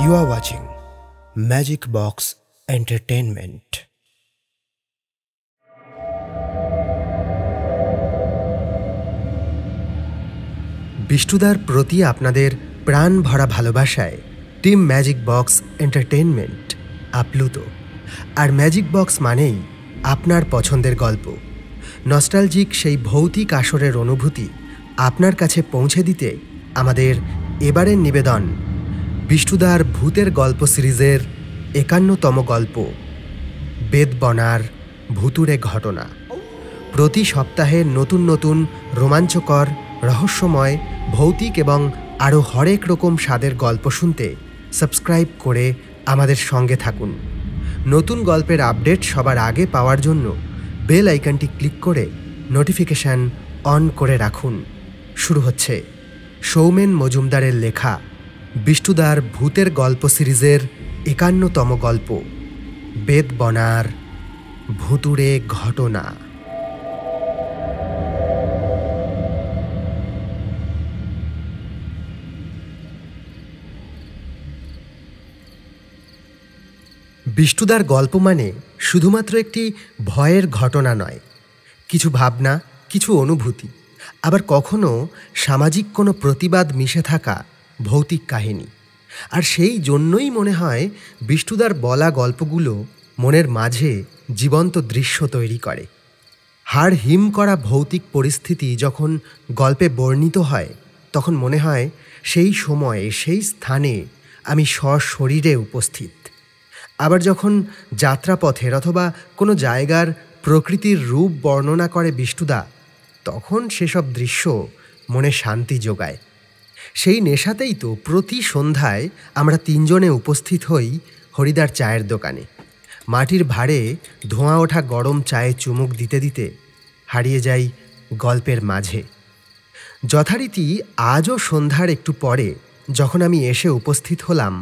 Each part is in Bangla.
You are watching Magic Box Entertainment. বিষ্টুদার প্রতি আপনাদের প্রাণ ভরা ভালোবাসায় টিম ম্যাজিক বক্স এন্টারটেইনমেন্ট আপ্লুত। আর ম্যাজিক বক্স মানেই আপনার পছন্দের গল্প, নস্টালজিক সেই ভৌতিক আসরের অনুভূতি আপনার কাছে পৌঁছে দিতে আমাদের এবারের নিবেদন বিষ্টুদার ভূতের গল্প সিরিজের ৫১তম গল্প বেদবনার ভুতুড়ে ঘটনা। প্রতি সপ্তাহে নতুন নতুন রোমাঞ্চকর, রহস্যময়, ভৌতিক এবং আরও হরেক রকম স্বাদের গল্প শুনতে সাবস্ক্রাইব করে আমাদের সঙ্গে থাকুন। নতুন গল্পের আপডেট সবার আগে পাওয়ার জন্য বেল আইকনটি ক্লিক করে নোটিফিকেশান অন করে রাখুন। শুরু হচ্ছে সৌমেন মজুমদারের লেখা বিষ্টুদার ভূতের গল্প সিরিজের ৫১তম গল্প বেদবনার ভুতুড়ে ঘটনা। বিষ্টুদার গল্প মানে শুধুমাত্র একটি ভয়ের ঘটনা নয়, কিছু ভাবনা, কিছু অনুভূতি, আবার কখনো সামাজিক কোনো প্রতিবাদ মিশে থাকা ভৌতিক কাহিনী। আর সেই জন্যই মনে হয় বিষ্টুদার বলা গল্পগুলো মনের মাঝে জীবন্ত দৃশ্য তৈরি করে। হাড় হিম করা ভৌতিক পরিস্থিতি যখন গল্পে বর্ণিত হয়, তখন মনে হয় সেই সময়ে, সেই স্থানে আমি সশরীরে উপস্থিত। আবার যখন যাত্রাপথের অথবা কোনো জায়গার প্রকৃতির রূপ বর্ণনা করে বিষ্টুদা, তখন সেসব দৃশ্য মনে শান্তি যোগায়। সেই নেশাতেই তো প্রতি সন্ধ্যায় আমরা তিনজনে উপস্থিত হই হরিদার চায়ের দোকানে। মাটির ভাঁড়ে ধোঁয়া ওঠা গরম চায়ে চুমুক দিতে দিতে হারিয়ে যাই গল্পের মাঝে। যথারীতি আজও সন্ধ্যার একটু পরে যখন আমি এসে উপস্থিত হলাম,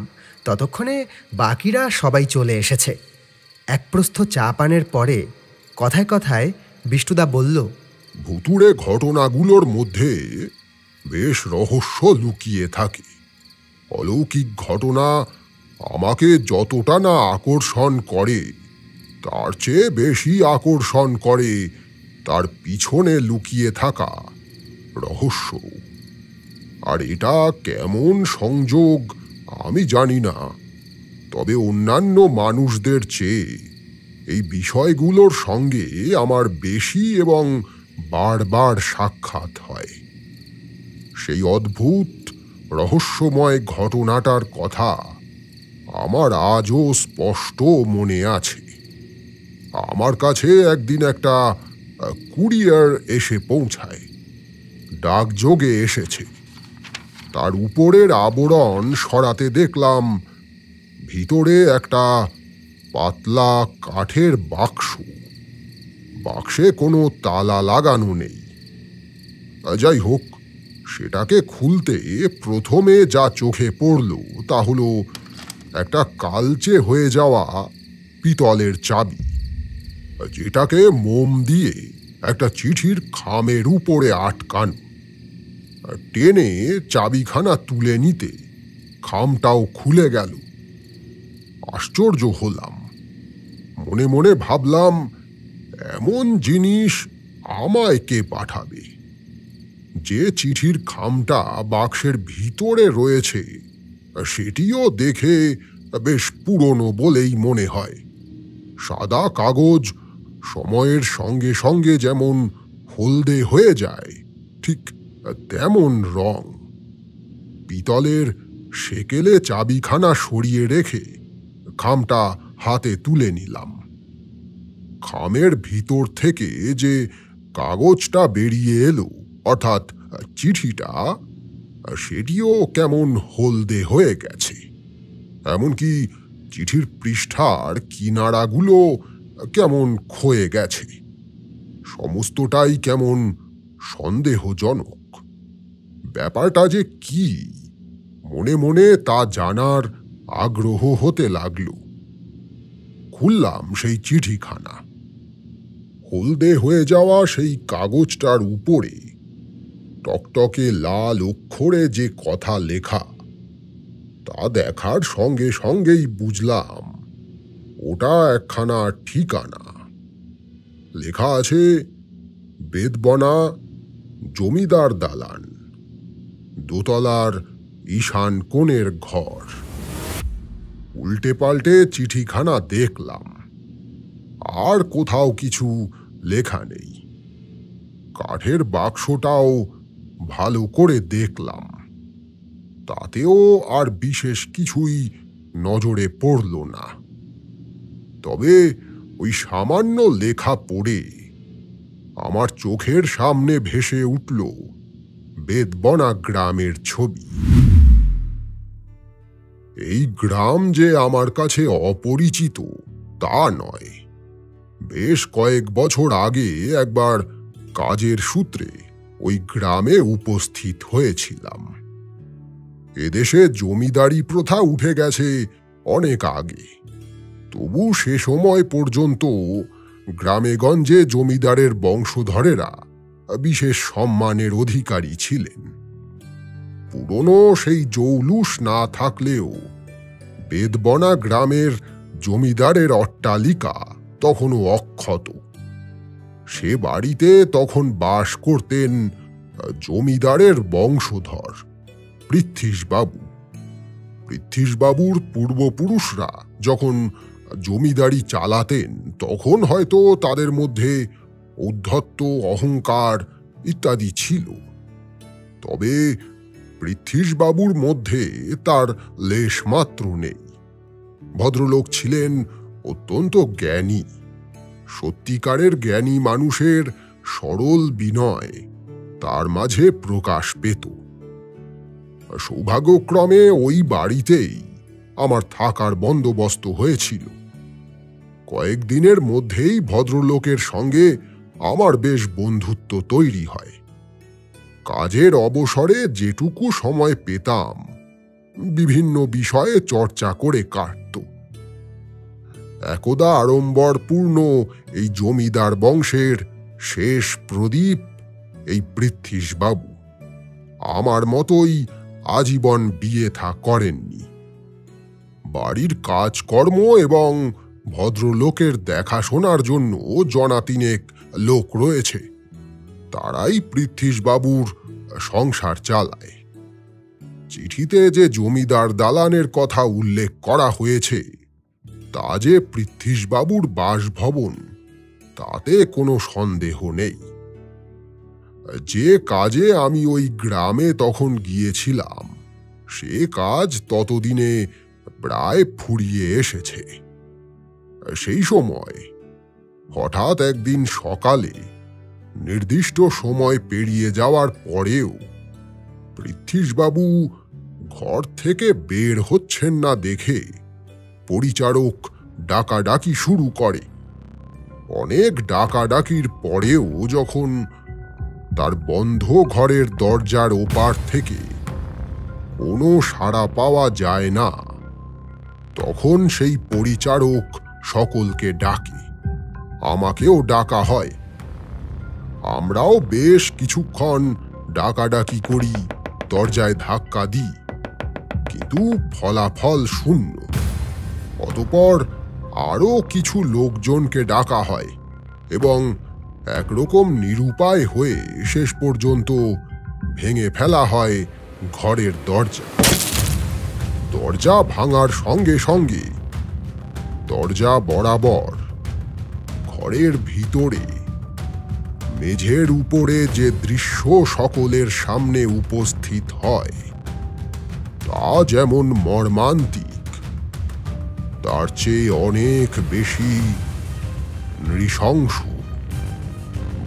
ততক্ষণে বাকিরা সবাই চলে এসেছে। এক প্রস্থ চা পানের পরে কথায় কথায় বিষ্টুদা বলল, ভুতুড়ে ঘটনাগুলোর মধ্যে বেশ রহস্য লুকিয়ে থাকে। অলৌকিক ঘটনা আমাকে যতটা না আকর্ষণ করে, তার চেয়ে বেশি আকর্ষণ করে তার পিছনে লুকিয়ে থাকা রহস্য। আর এটা কেমন সংযোগ আমি জানি না, তবে অন্যান্য মানুষদের চেয়ে এই বিষয়গুলোর সঙ্গে আমার বেশি এবং বারবার সাক্ষাৎ হয়। সেই অদ্ভুত রহস্যময় ঘটনাটার কথা আমার আজও স্পষ্ট মনে আছে। আমার কাছে একদিন একটা কুরিয়ার এসে পৌঁছায়। ডাকযোগে এসেছে। তার উপরের আবরণ সরাতে দেখলাম ভিতরে একটা পাতলা কাঠের বাক্স। বাক্সে কোনো তালা লাগানো নেই। যাই হোক, সেটাকে খুলতে প্রথমে যা চোখে পড়ল তা হলো একটা কালচে হয়ে যাওয়া পিতলের চাবি, যেটাকে মোম দিয়ে একটা চিঠির খামের উপরে আটকানো। টেনে চাবিখানা তুলে নিতে খামটাও খুলে গেল। আশ্চর্য হলাম। মনে মনে ভাবলাম, এমন জিনিস আমায় কে পাঠাবে? যে চিঠির খামটা বাক্সের ভিতরে রয়েছে, সেটিও দেখে বেশ পুরনো বলেই মনে হয়। সাদা কাগজ সময়ের সঙ্গে সঙ্গে যেমন হলদে হয়ে যায়, ঠিক তেমন রং। পিতলের সেকেলে চাবিখানা সরিয়ে রেখে খামটা হাতে তুলে নিলাম। খামের ভিতর থেকে যে কাগজটা বেরিয়ে এলো, অর্থাৎ চিঠিটা, সেটিও কেমন হলদে হয়ে গেছে। এমনকি চিঠির পৃষ্ঠার কিনারাগুলো কেমন ক্ষয়ে গেছে। সমস্তটাই কেমন সন্দেহজনক। ব্যাপারটা যে কি, মনে মনে তা জানার আগ্রহ হতে লাগল। খুললাম সেই চিঠিখানা। হলদে হয়ে যাওয়া সেই কাগজটার উপরে টকটকে লাল অক্ষরে যে কথা লেখা, তা দেখার সঙ্গে সঙ্গেই বুঝলাম ওটা একখানা ঠিকানা। লেখা আছে বেদবনা জমিদার দালান, দোতলার ঈশান কোণের ঘর। উল্টে পাল্টে চিঠিখানা দেখলাম, আর কোথাও কিছু লেখা নেই। কাঠের বাক্সটাও ভালো করে দেখলাম, তাতেও আর বিশেষ কিছুই নজরে পড়ল না। তবে ওই সামান্য লেখা পড়ে আমার চোখের সামনে ভেসে উঠল বেদবনা গ্রামের ছবি। এই গ্রাম যে আমার কাছে অপরিচিত তা নয়। বেশ কয়েক বছর আগে একবার কাজের সূত্রে ওই গ্রামে উপস্থিত হয়েছিলাম। এদেশে জমিদারি প্রথা উঠে গেছে অনেক আগে, তবু সে সময় পর্যন্ত গ্রামেগঞ্জে জমিদারের বংশধরেরা বিশেষ সম্মানের অধিকারী ছিলেন। পুরনো সেই জৌলুস না থাকলেও বেদবনা গ্রামের জমিদারের অট্টালিকা তখনও অক্ষত। সে বাড়িতে তখন বাস করতেন জমিদারের বংশধর পৃথ্বীশবাবু। পৃথ্বীশবাবুর পূর্বপুরুষরা যখন জমিদারি চালাতেন তখন হয়তো তাদের মধ্যে ঔদ্ধত্য, অহংকার ইত্যাদি ছিল, তবে পৃথ্বীশবাবুর মধ্যে তার লেশমাত্র নেই। ভদ্রলোক ছিলেন অত্যন্ত জ্ঞানী। সত্যিকারের জ্ঞানী মানুষের সরল বিনয় তার মাঝে প্রকাশ পেত। সৌভাগ্যক্রমে ওই বাড়িতেই আমার থাকার বন্দোবস্ত হয়েছিল। কয়েকদিনের মধ্যেই ভদ্রলোকের সঙ্গে আমার বেশ বন্ধুত্ব তৈরি হয়। কাজের অবসরে যেটুকু সময় পেতাম বিভিন্ন বিষয়ে চর্চা করে কাটত। একদা আড়ম্বরপূর্ণ এই জমিদার বংশের শেষ প্রদীপ এই পৃথ্বীশবাবু আমার মতোই আজীবন বিয়ে থা করেননি। বাড়ির কাজকর্ম এবং ভদ্রলোকের দেখাশোনার জন্য জনা তিনেক লোক রয়েছে, তারাই পৃথ্বীশবাবুর সংসার চালায়। চিঠিতে যে জমিদার দালানের কথা উল্লেখ করা হয়েছে তা যে পৃথ্বীশবাবুর বাসভবন তাতে কোনো সন্দেহ নেই। যে কাজে আমি ওই গ্রামে তখন গিয়েছিলাম সে কাজ ততদিনে প্রায় ফুরিয়ে এসেছে। সেই সময় হঠাৎ একদিন সকালে নির্দিষ্ট সময় পেরিয়ে যাওয়ার পরেও পৃথ্বীশবাবু ঘর থেকে বের হচ্ছেন না দেখে পরিচারক ডাকাডাকি শুরু করে। অনেক ডাকাডাকির পরেও যখন তার বন্ধ ঘরের দরজার ওপার থেকে কোনো সাড়া পাওয়া যায় না, তখন সেই পরিচারক সকলকে ডাকে। আমাকেও ডাকা হয়। আমরাও বেশ কিছুক্ষণ ডাকাডাকি করি, দরজায় ধাক্কা দিই, কিন্তু ফলাফল শূন্য। অতঃপর আরও কিছু লোকজনকে ডাকা হয় এবং একরকম নিরুপায় হয়ে শেষ পর্যন্ত ভেঙে ফেলা হয় ঘরের দরজা। দরজা ভাঙার সঙ্গে সঙ্গে দরজা বরাবর ঘরের ভিতরে মেঝের উপরে যে দৃশ্য সকলের সামনে উপস্থিত হয় তা যেমন মর্মান্তিক, তার চেয়ে অনেক বেশি নৃশংস,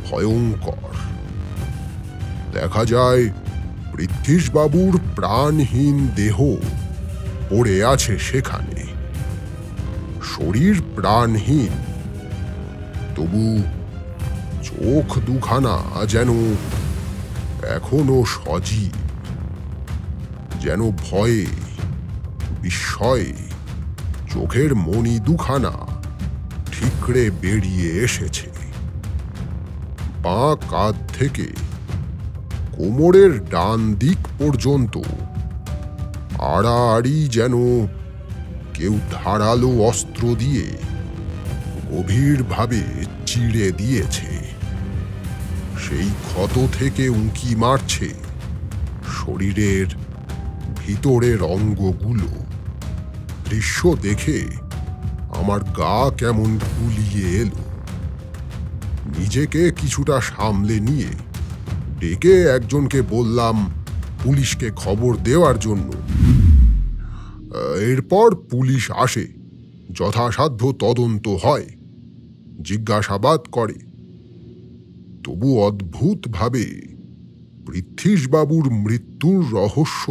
ভয়ঙ্কর। দেখা যায় পৃথ্বীশবাবুর প্রাণহীন দেহ পড়ে আছে সেখানে, শরীর প্রাণহীন, তবু চোখ দুখানা যেন এখনো সজীব, যেন ভয়ে বিস্ময়ে চোখের মণি দুখানা ঠিকরে বেরিয়ে এসেছে। বাঁ কাঁধ থেকে কোমরের ডান দিক পর্যন্ত আড়াআড়ি যেন কেউ ধারালো অস্ত্র দিয়ে গভীরভাবে চিড়ে দিয়েছে। সেই ক্ষত থেকে উঁকি মারছে শরীরের ভিতরের অঙ্গগুলো। দৃশ্য দেখে আমার গা কেমন গুলিয়ে এলো। নিজেকে কিছুটা সামলে নিয়ে ডেকে একজনকে বললাম পুলিশকে খবর দেওয়ার জন্য। এরপর পুলিশ আসে, যথাসাধ্য তদন্ত হয়, জিজ্ঞাসাবাদ করে। তবু অদ্ভুতভাবে পৃথ্বীশবাবুর মৃত্যুর রহস্য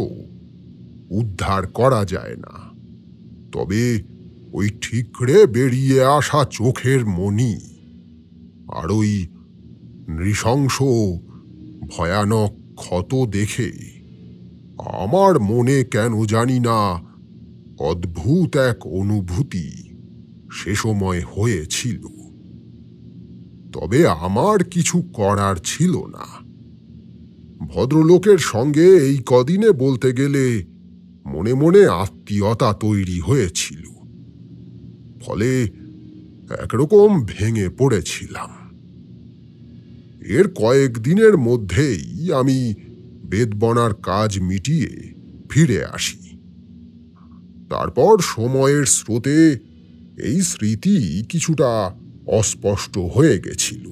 উদ্ধার করা যায় না। তবে ওই ঠিকরে বেরিয়ে আসা চোখের মণি আর ওই নৃশংস ভয়ানক ক্ষত দেখে আমার মনে কেন জানি না অদ্ভুত এক অনুভূতি সে সময় হয়েছিল। তবে আমার কিছু করার ছিল না। ভদ্রলোকের সঙ্গে এই কদিনে বলতে গেলে মনে মনে আত্মীয়তা তৈরি হয়েছিল, ফলে একরকম ভেঙে পড়েছিলাম। এর কয়েকদিনের মধ্যেই আমি বেদবনার কাজ মিটিয়ে ফিরে আসি। তারপর সময়ের স্রোতে এই স্মৃতি কিছুটা অস্পষ্ট হয়ে গেছিল।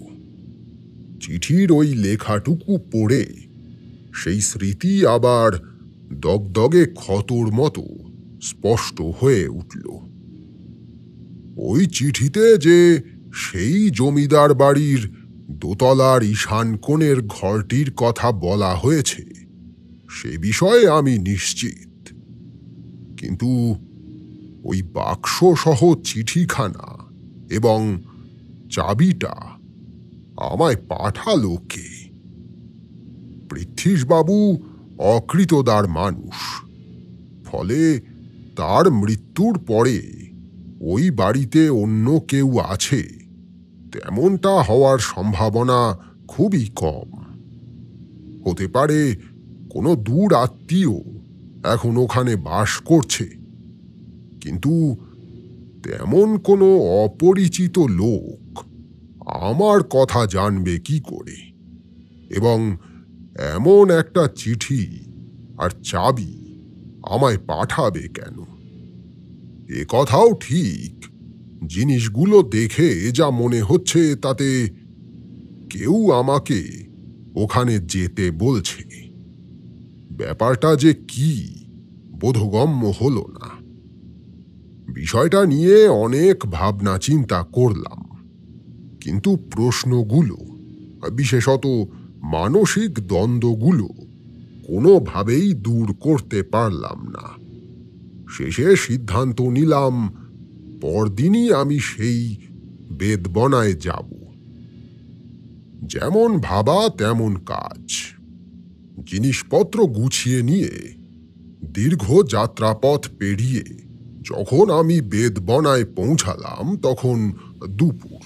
চিঠির ওই লেখাটুকু পড়ে সেই স্মৃতি আবার দগদগে ক্ষতর মতো স্পষ্ট হয়ে উঠল। ওই চিঠিতে যে সেই জমিদার বাড়ির দোতলার ঈশান কোণের ঘরটির কথা বলা হয়েছে সে বিষয়ে আমি নিশ্চিত, কিন্তু ওই বাক্স সহ চিঠিখানা এবং চাবিটা আমায় পাঠালো কে? পৃথ্বীশবাবু অকৃতদার মানুষ, ফলে তার মৃত্যুর পরে ওই বাড়িতে অন্য কেউ আছে তেমনটা হওয়ার সম্ভাবনা খুবই কম। হতে পারে কোনো দূর আত্মীয় এখন ওখানে বাস করছে, কিন্তু তেমন কোনো অপরিচিত লোক আমার কথা জানবে কি করে, এবং এমন একটা চিঠি আর চাবি আমায় পাঠাবে কেন? এ কথাও ঠিক, জিনিসগুলো দেখে যা মনে হচ্ছে তাতে কেউ আমাকে ওখানে যেতে বলছে। ব্যাপারটা যে কি বোধগম্য হলো না। বিষয়টা নিয়ে অনেক ভাবনা চিন্তা করলাম, কিন্তু প্রশ্নগুলো, বিশেষত মানসিক দ্বন্দ্বগুলো কোনোভাবেই দূর করতে পারলাম না। শেষে সিদ্ধান্ত নিলাম পরদিনই আমি সেই বেদবনায় যাব। যেমন ভাবা তেমন কাজ। জিনিসপত্র গুছিয়ে নিয়ে দীর্ঘ যাত্রাপথ পেরিয়ে যখন আমি বেদবনায় পৌঁছালাম তখন দুপুর।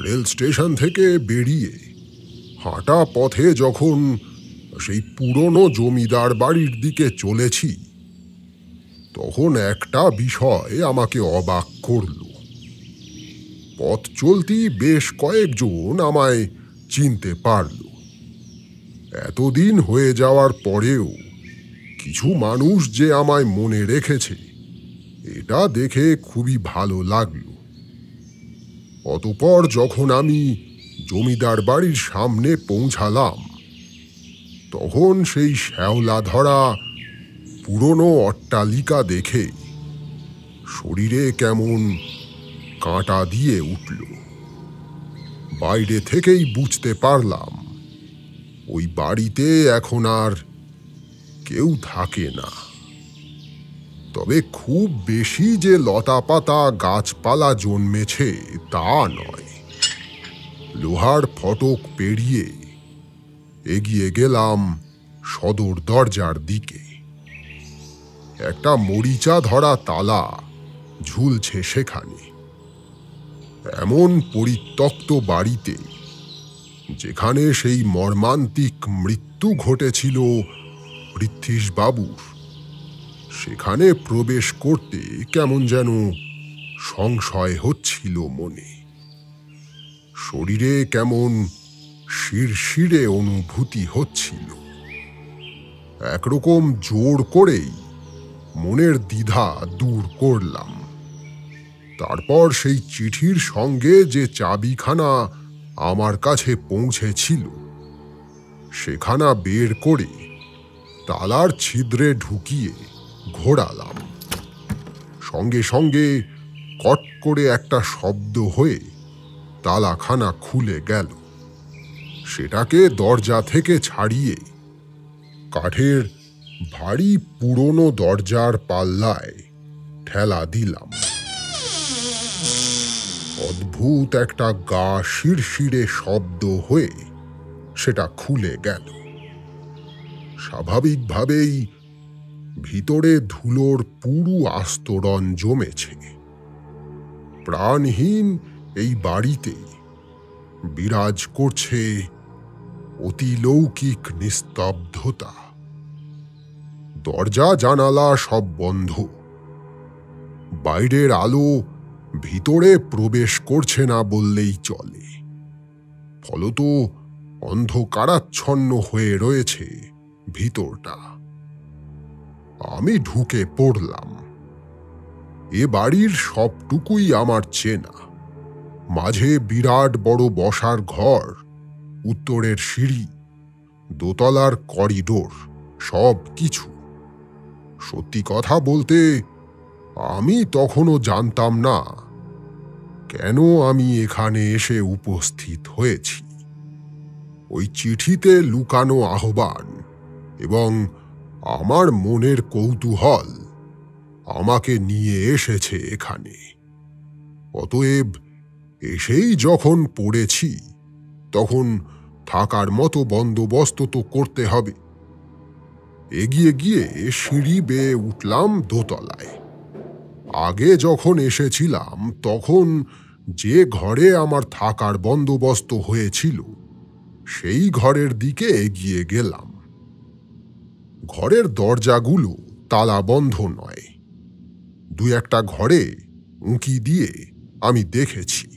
রেল স্টেশন থেকে বেরিয়ে হাঁটা পথে যখন সেই পুরনো জমিদার বাড়ির দিকে চলেছি, তখন একটা বিষয় আমাকে অবাক করল। পথ চলতি বেশ কয়েকজন আমায় চিনতে পারল। এতদিন হয়ে যাওয়ার পরেও কিছু মানুষ যে আমায় মনে রেখেছে, এটা দেখে খুবই ভালো লাগল। অতঃপর যখন আমি জমিদার বাড়ির সামনে পৌঁছালাম, তখন সেই শ্যাওলা ধরা পুরনো অট্টালিকা দেখে শরীরে কেমন কাঁটা দিয়ে উঠল। বাইরে থেকেই বুঝতে পারলাম ওই বাড়িতে এখন আর কেউ থাকে না। তবে খুব বেশি যে লতাপাতা গাছপালা জন্মেছে তা নয়। লোহার ফটক পেরিয়ে এগিয়ে গেলাম সদর দরজার দিকে। একটা মরিচা ধরা তালা ঝুলছে সেখানে। এমন পরিত্যক্ত বাড়িতে, যেখানে সেই মর্মান্তিক মৃত্যু ঘটেছিল পৃথ্বীশবাবুর, সেখানে প্রবেশ করতে কেমন যেন সংশয় হচ্ছিল মনে। শরীরে কেমন শিরশিরে অনুভূতি হচ্ছিল। একরকম জোর করেই মনের দ্বিধা দূর করলাম। তারপর সেই চিঠির সঙ্গে যে চাবিখানা আমার কাছে পৌঁছেছিল সেখানা বের করে তালার ছিদ্রে ঢুকিয়ে ঘোরালাম। সঙ্গে সঙ্গে কট করে একটা শব্দ হয়ে তালাখানা খুলে গেল। সেটাকে দরজা থেকে ছাড়িয়ে কাঠের ভারী পুরনো দরজার পাল্লায় ঠেলা দিলাম। অদ্ভুত একটা গা শিরশিরে শব্দ হয়ে সেটা খুলে গেল। স্বাভাবিকভাবেই ভিতরে ধুলোর পুরু আস্তরণ জমেছে। প্রাণহীন এই বাড়িতে বিরাজ করছে অতিলৌকিক নিস্তব্ধতা। দরজা জানালা সব বন্ধ। বাইরের আলো ভিতরে প্রবেশ করছে না বললেই চলে। ফলত অন্ধকারাচ্ছন্ন হয়ে রয়েছে ভিতরটা। আমি ঢুকে পড়লাম। এ বাড়ির সবটুকুই আমার চেনা। মাঝে বিরাট বড় বসার ঘর, উত্তরের সিঁড়ি, দোতলার করিডোর, সব কিছু। সত্যি কথা বলতে আমি তখনও জানতাম না কেন আমি এখানে এসে উপস্থিত হয়েছি। ওই চিঠিতে লুকানো আহ্বান এবং আমার মনের কৌতূহল আমাকে নিয়ে এসেছে এখানে। অতএব এসেই যখন পড়েছি তখন থাকার মতো বন্দোবস্ত তো করতে হবে। এগিয়ে গিয়ে সিঁড়ি বেয়ে উঠলাম দোতলায়। আগে যখন এসেছিলাম তখন যে ঘরে আমার থাকার বন্দোবস্ত হয়েছিল সেই ঘরের দিকে এগিয়ে গেলাম। ঘরের দরজাগুলো তালাবন্ধ নয়। দু একটা ঘরে উঁকি দিয়ে আমি দেখেছি।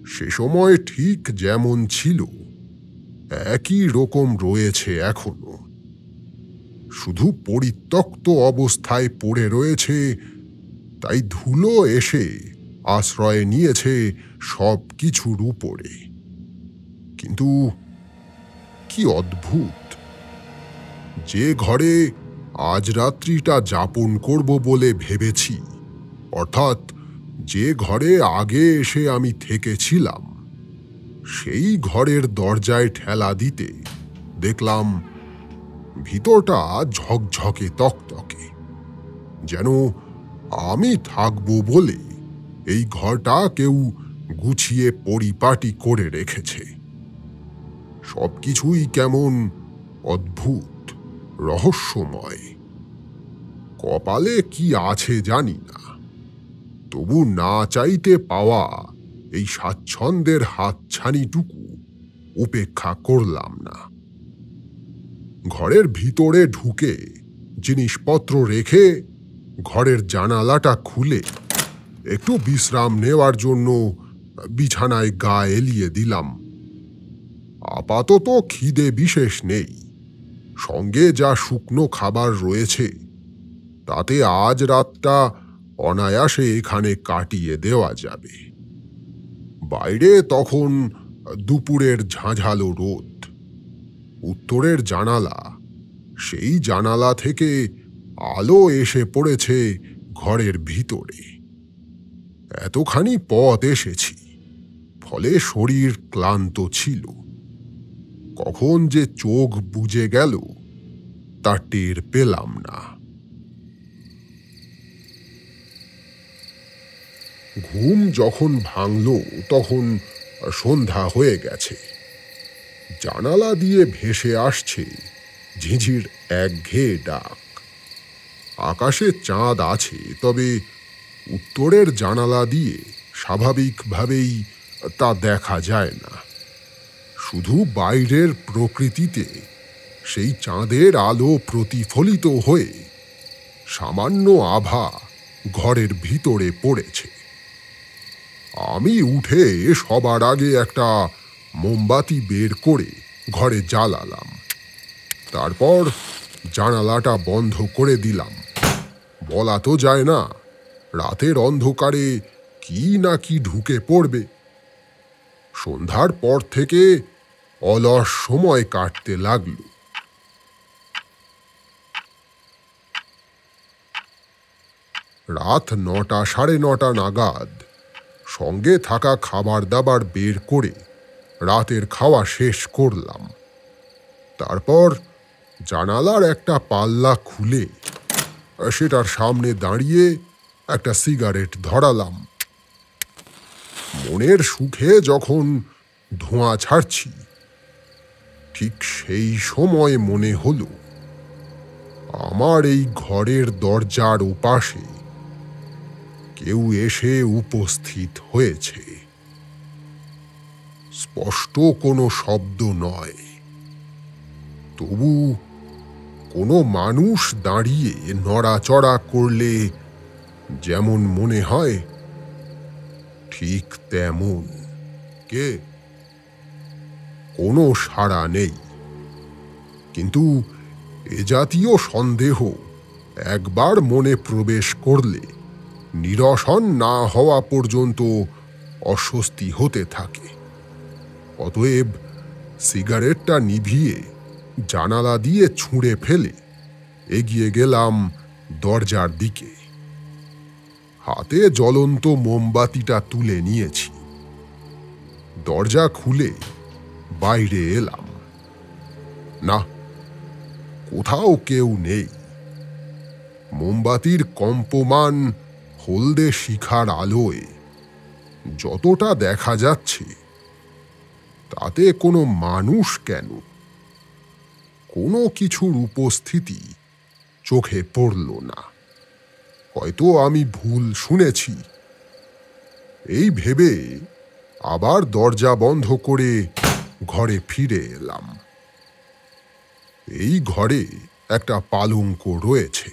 সে সময় ঠিক যেমন ছিল একই রকম রয়েছে এখনো। শুধু পরিত্যক্ত অবস্থায় পড়ে রয়েছে, তাই ধুলো এসে আশ্রয় নিয়েছে সব কিছুর উপরে। কিন্তু কি অদ্ভুত, যে ঘরে আজ রাত্রিটা যাপন করব বলে ভেবেছি, অর্থাৎ যে ঘরে আগে এসে আমি থেকেছিলাম, সেই ঘরের দরজায় ঠেলা দিতে দেখলাম ভিতরটা ঝকঝকে তকতকে। যেন আমি থাকবো বলে এই ঘরটা কেউ গুছিয়ে পরিপাটি করে রেখেছে। সবকিছুই কেমন অদ্ভুত, রহস্যময়। কপালে কি আছে জানি না, তবু না চাইতে পাওয়া এই স্বাচ্ছন্দ্যের হাতছানিটুকু উপেক্ষা করলাম না। ঘরের ভিতরে ঢুকে জিনিসপত্র রেখে ঘরের জানালাটা খুলে একটু বিশ্রাম নেওয়ার জন্য বিছানায় গা এলিয়ে দিলাম। আপাতত খিদে বিশেষ নেই। সঙ্গে যা শুকনো খাবার রয়েছে তাতে আজ রাতটা অনায়াসে এখানে কাটিয়ে দেওয়া যাবে। বাইরে তখন দুপুরের ঝাঁঝালো রোদ। উত্তরের জানালা, সেই জানালা থেকে আলো এসে পড়েছে ঘরের ভিতরে। এতখানি পথ এসেছি, ফলে শরীর ক্লান্ত ছিল। কখন যে চোখ বুজে গেল তা টের পেলাম না। ঘুম যখন ভাঙল তখন সন্ধ্যা হয়ে গেছে। জানালা দিয়ে ভেসে আসছে ঝিঝির একঘেয়ে ডাক। আকাশে চাঁদ আছে, তবে উত্তরের জানালা দিয়ে স্বাভাবিকভাবেই তা দেখা যায় না। শুধু বাইরের প্রকৃতিতে সেই চাঁদের আলো প্রতিফলিত হয়ে সামান্য আভা ঘরের ভিতরে পড়েছে। আমি উঠে সবার আগে একটা মোমবাতি বের করে ঘরে জ্বালালাম। তারপর জানালাটা বন্ধ করে দিলাম। বলা তো যায় না, রাতের অন্ধকারে কি না কি ঢুকে পড়বে। সন্ধ্যার পর থেকে অলস সময় কাটতে লাগল। রাত ৯টা, ৯:৩০ নাগাদ সঙ্গে থাকা খাবার দাবার বের করে রাতের খাওয়া শেষ করলাম। তারপর জানালার একটা পাল্লা খুলে সেটার সামনে দাঁড়িয়ে একটা সিগারেট ধরালাম। মনের সুখে যখন ধোঁয়া ছাড়ছি, ঠিক সেই সময় মনে হলো আমার এই ঘরের দরজার ওপাশে কেউ এসে উপস্থিত হয়েছে। স্পষ্ট কোনো শব্দ নয়, তবু কোনো মানুষ দাঁড়িয়ে নড়াচড়া করলে যেমন মনে হয়, ঠিক তেমন। কে? কোনো সাড়া নেই, কিন্তু এ জাতীয় সন্দেহ একবার মনে প্রবেশ করলে নিরসন না হওয়া পর্যন্ত অস্বস্তি হতে থাকে। অতএব সিগারেটটা নিভিয়ে জানালা দিয়ে ছুঁড়ে ফেলে এগিয়ে গেলাম দরজার দিকে। হাতে জ্বলন্ত মোমবাতিটা তুলে নিয়েছি। দরজা খুলে বাইরে এলাম। না, কোথাও কেউ নেই। মোমবাতির কম্পমান হলদে শিখার আলোয় যতটা দেখা যাচ্ছে, তাতে কোনো মানুষ কেন, কোনো কিছুর উপস্থিতি চোখে পড়ল না। হয়তো আমি ভুল শুনেছি। এই ভেবে আবার দরজা বন্ধ করে ঘরে ফিরে এলাম। এই ঘরে একটা পালঙ্ক রয়েছে,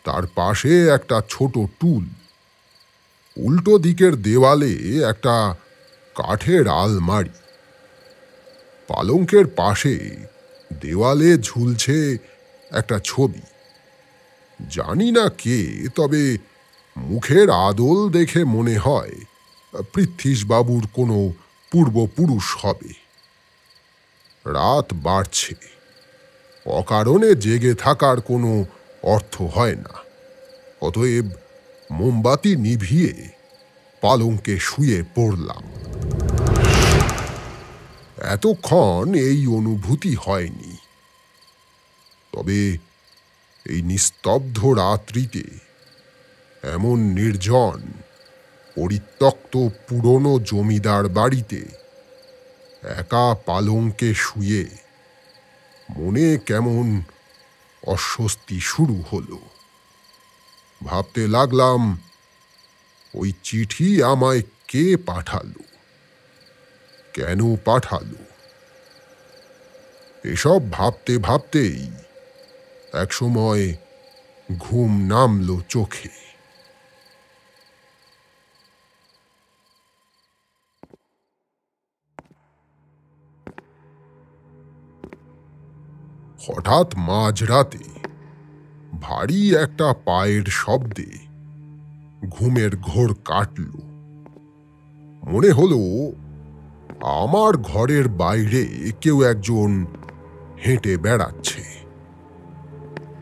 তার পাশে একটা ছোট টুল। উল্টো দিকের দেওয়ালে একটা কাঠের আলমারি। পালঙ্কের পাশে দেওয়ালে ঝুলছে একটা ছবি। জানি না কে, তবে মুখের আদল দেখে মনে হয় পৃথ্বীশবাবুর কোনো পূর্বপুরুষ হবে। রাত বাড়ছে, অকারণে জেগে থাকার কোনো অর্থ হয় না। অতএব মোমবাতি নিভিয়ে পালঙ্কে শুয়ে পড়লাম। এতক্ষণ এই অনুভূতি হয়নি, তবে এই নিস্তব্ধ রাত্রিতে এমন নির্জন পরিত্যক্ত পুরনো জমিদার বাড়িতে একা পালঙ্কে শুয়ে মনে কেমন অস্বস্তি শুরু হলো। ভাবতে লাগলাম, ওই চিঠি আমায় কে পাঠালো, কেন পাঠালো? এসব ভাবতে ভাবতেই একসময় ঘুম নামলো চোখে। হঠাৎ মাঝরাতে ভারী একটা পায়ের শব্দে ঘুমের ঘোর কাটল। মনে হলো আমার ঘরের বাইরে কেউ একজন হেঁটে বেড়াচ্ছে।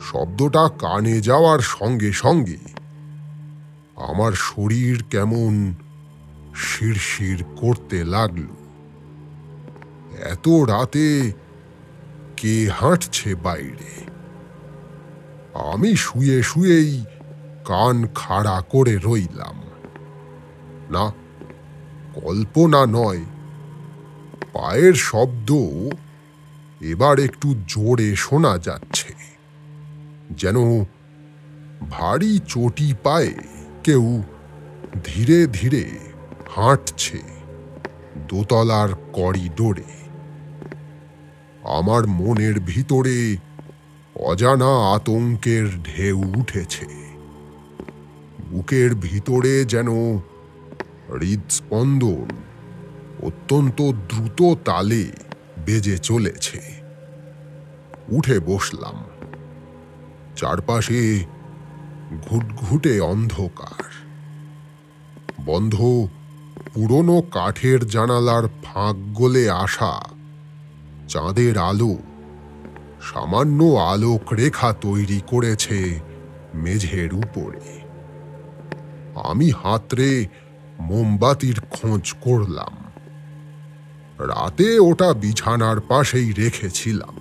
শব্দটা কানে যাওয়ার সঙ্গে সঙ্গে আমার শরীর কেমন শিরশির করতে লাগল। এত রাতে কে হাঁটছে বাইরে? আমি শুয়ে শুয়েই কান খাড়া করে রইলাম। না, কল্পনা নয়, পায়ের শব্দ এবার একটু জোরে শোনা যাচ্ছে, যেন ভারী চটি পায়ে কেউ ধীরে ধীরে হাঁটছে দোতলার করিডোরে। আমার মনের ভিতরে অজানা আতঙ্কের ঢেউ উঠেছে। বুকের ভিতরে যেন হৃদস্পন্দন অত্যন্ত দ্রুত তালে বেজে চলেছে। উঠে বসলাম। চারপাশে ঘুটঘুটে অন্ধকার। বন্ধ পুরনো কাঠের জানালার ফাঁক গলে আসা চাঁদের আলো সামান্য আলোক রেখা তৈরি করেছে মেঝের উপরে। আমি হাতড়ে মোমবাতির খোঁজ করলাম। রাতে ওটা বিছানার পাশেই রেখেছিলাম।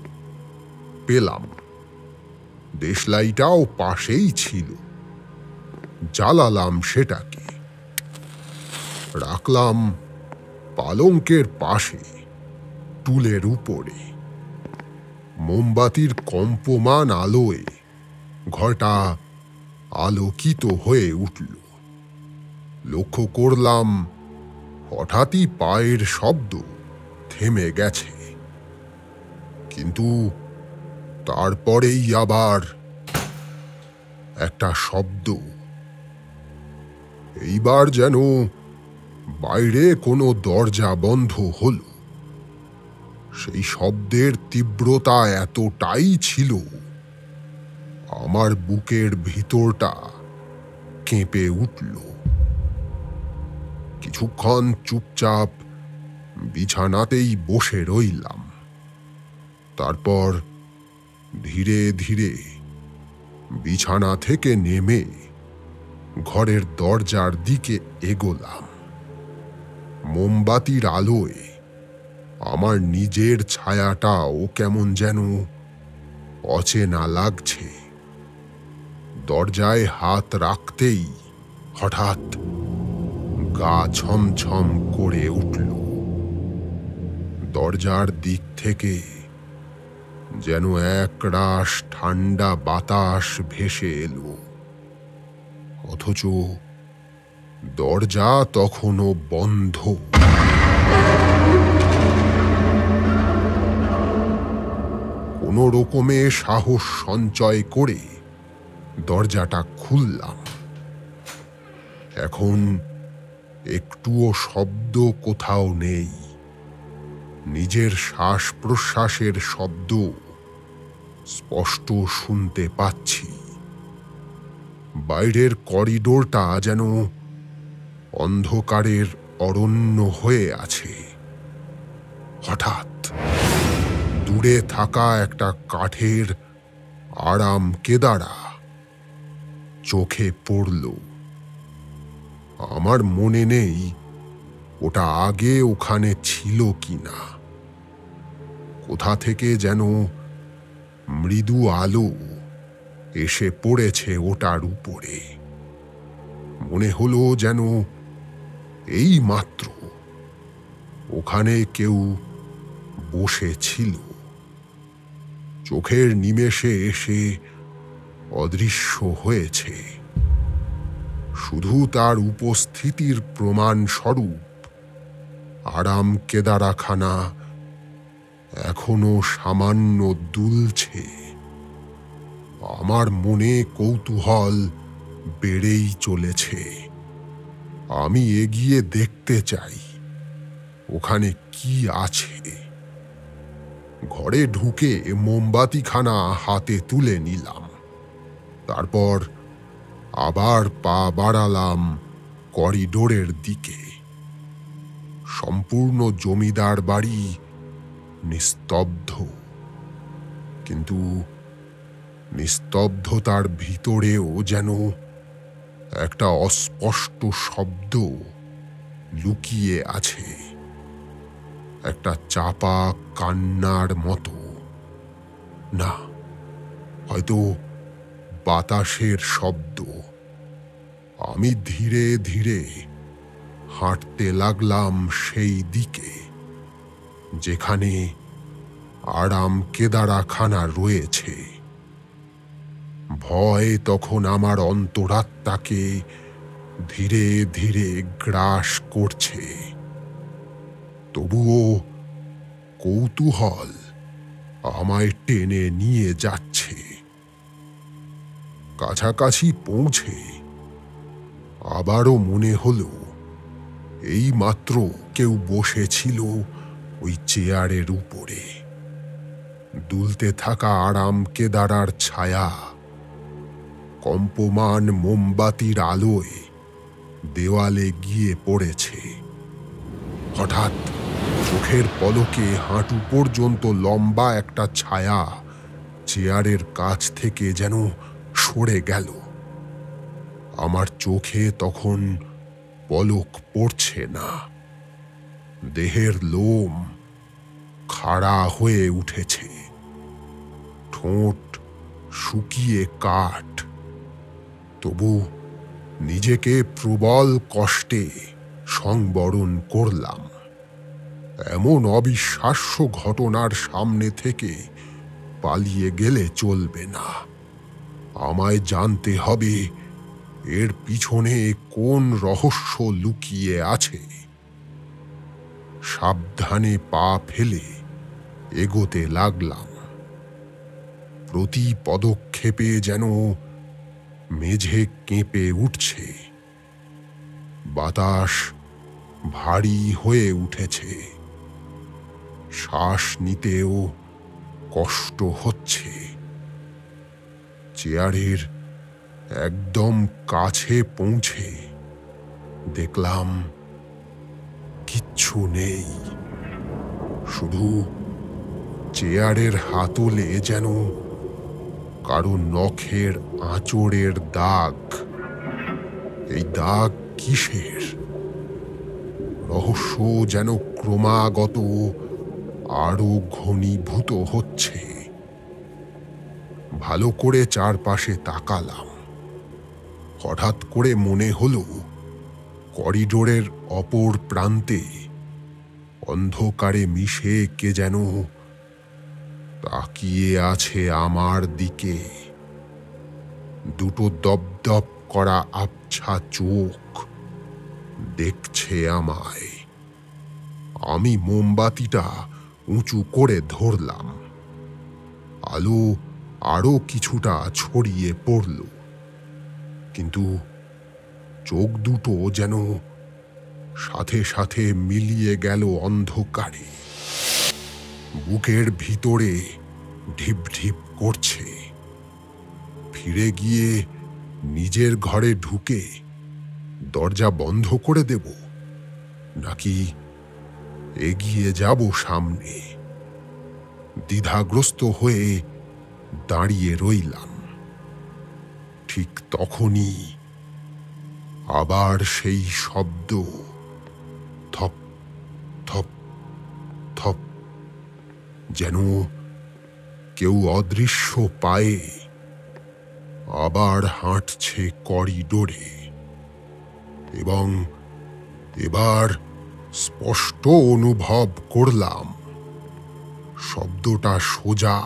পেলাম। দেশলাইটাও পাশেই ছিল। জ্বালালাম সেটাকে। রাখলাম পালঙ্কের পাশে, টুলের উপরে। মোমবাতির কম্পমান আলোয় ঘরটা আলোকিত হয়ে উঠল। লক্ষ্য করলাম হঠাৎই পায়ের শব্দ থেমে গেছে, কিন্তু তারপরেই আবার একটা শব্দ। এইবার যেন বাইরে কোনো দরজা বন্ধ হলো। সেই শব্দের তীব্রতা এতটাই ছিল, আমার বুকের ভিতরটা কেঁপে উঠল। কিছুক্ষণ চুপচাপ বিছানাতেই বসে রইলাম। তারপর ধীরে ধীরে বিছানা থেকে নেমে ঘরের দরজার দিকে এগোলাম। মোমবাতির আলোয় আমার নিজের ছায়াটাও কেমন যেন অচেনা লাগছে। দরজায় হাত রাখতেই হঠাৎ গা ছমছম করে উঠল। দরজার দিক থেকে যেন একরাশ ঠান্ডা বাতাস ভেসে এলো, অথচ দরজা তখনও বন্ধ। কোনো রকমে সাহস সঞ্চয় করে দরজাটা খুললাম। এখন একটুও শব্দ কোথাও নেই। নিজের শ্বাস প্রশ্বাসের শব্দ স্পষ্ট শুনতে পাচ্ছি। বাইরের করিডোরটা যেন অন্ধকারের অরণ্য হয়ে আছে। হঠাৎ দূরে থাকা একটা কাঠের আরাম কেদারা চোখে পড়ল। আমার মনে নেই ওটা আগে ওখানে ছিল কিনা। কোথা থেকে যেন মৃদু আলো এসে পড়েছে ওটার উপরে। মনে হলো যেন এই মাত্র ওখানে কেউ বসেছিল। চোখের নিমেষে এসে অদৃশ্য হয়েছে। শুধু তার উপস্থিতির প্রমাণ স্বরূপ আরাম কেদারাখানা এখনো সামান্য দুলছে। আমার মনে কৌতূহল বেড়েই চলেছে। আমি এগিয়ে দেখতে চাই ওখানে কি আছে। ঘরে ঢুকে মোমবাতিখানা হাতে তুলে নিলাম। তারপর আবার পা বাড়ালাম করিডোরের দিকে। সম্পূর্ণ জমিদার বাড়ি নিস্তব্ধ, কিন্তু নিস্তব্ধতার ভিতরেও যেন একটা অস্পষ্ট শব্দ লুকিয়ে আছে, একটা চাপা কান্নার মতো। না, হয়তো বাতাসের শব্দ। আমি ধীরে ধীরে হাঁটতে লাগলাম সেই দিকে যেখানে আরাম কেদারাখানা রয়েছে। ভয় তখন আমার অন্তরাত্মাকে ধীরে ধীরে গ্রাস করছে। তবুও কৌতূহল আমায় টেনে নিয়ে যাচ্ছে। কাছাকাছি পৌঁছে আবারও মনে হলো এই মাত্র কেউ বসেছিল ওই চেয়ারের উপরে। দুলতে থাকা আরাম কেদারার ছায়া কম্পমান মোমবাতির আলোয় দেওয়ালে গিয়ে পড়েছে। হঠাৎ চোখের পলকে হাঁটু পর্যন্ত লম্বা একটা ছায়া চেয়ারের কাছ থেকে যেন সরে গেল। আমার চোখে তখন পলক পড়ছে না, দেহের লোম খাড়া হয়ে উঠেছে, ঠোঁট শুকিয়ে কাঠ। তবু নিজেকে প্রবল কষ্টে সংবরণ করলাম। এমন অবিশ্বাস্য ঘটনার সামনে থেকে পালিয়ে গেলে চলবে না। আমায় জানতে হবে এর পিছনে কোন রহস্য লুকিয়ে আছে। সাবধানে পা ফেলে এগোতে লাগলাম। প্রতি পদক্ষেপে যেন মেঝে কেঁপে উঠছে, বাতাস ভারী হয়ে উঠেছে, শ্বাস নিতেও কষ্ট হচ্ছে। চেয়ারের একদম কাছে পৌঁছে দেখলাম কিচ্ছু নেই, শুধু চেয়ারের হাতলে যেন কারো নখের আঁচড়ের দাগ। এই দাগ কিসের? রহস্য যেন ক্রমাগত আরো ঘনীভূত হচ্ছে। ভালো করে চারপাশে তাকালাম। হঠাৎ করে মনে হলো করিডোরের অপর প্রান্তে অন্ধকারে মিশে কে যেন তাকিয়ে আছে আমার দিকে। দুটো দপদপ করা আবছা চোখ দেখছে আমায়। আমি মোমবাতিটা উঁচু করে ধরলাম। আলো আরো কিছুটা ছড়িয়ে পড়ল, কিন্তু চোখ দুটো যেন সাথে সাথে মিলিয়ে গেল অন্ধকারে। বুকের ভিতরে ঢিপ ঢিপ করছে। ফিরে গিয়ে নিজের ঘরে ঢুকে দরজা বন্ধ করে দেব, নাকি এগিয়ে যাব সামনে? দ্বিধাগ্রস্ত হয়ে দাঁড়িয়ে রইলাম। ঠিক তখনই আবার সেই শব্দ, থপ থপ থপ, যেন কেউ অদৃশ্য পায়ে আবার হাঁটছে করিডোরে। এবং এবার স্পষ্ট অনুভব করলাম শব্দটা সোজা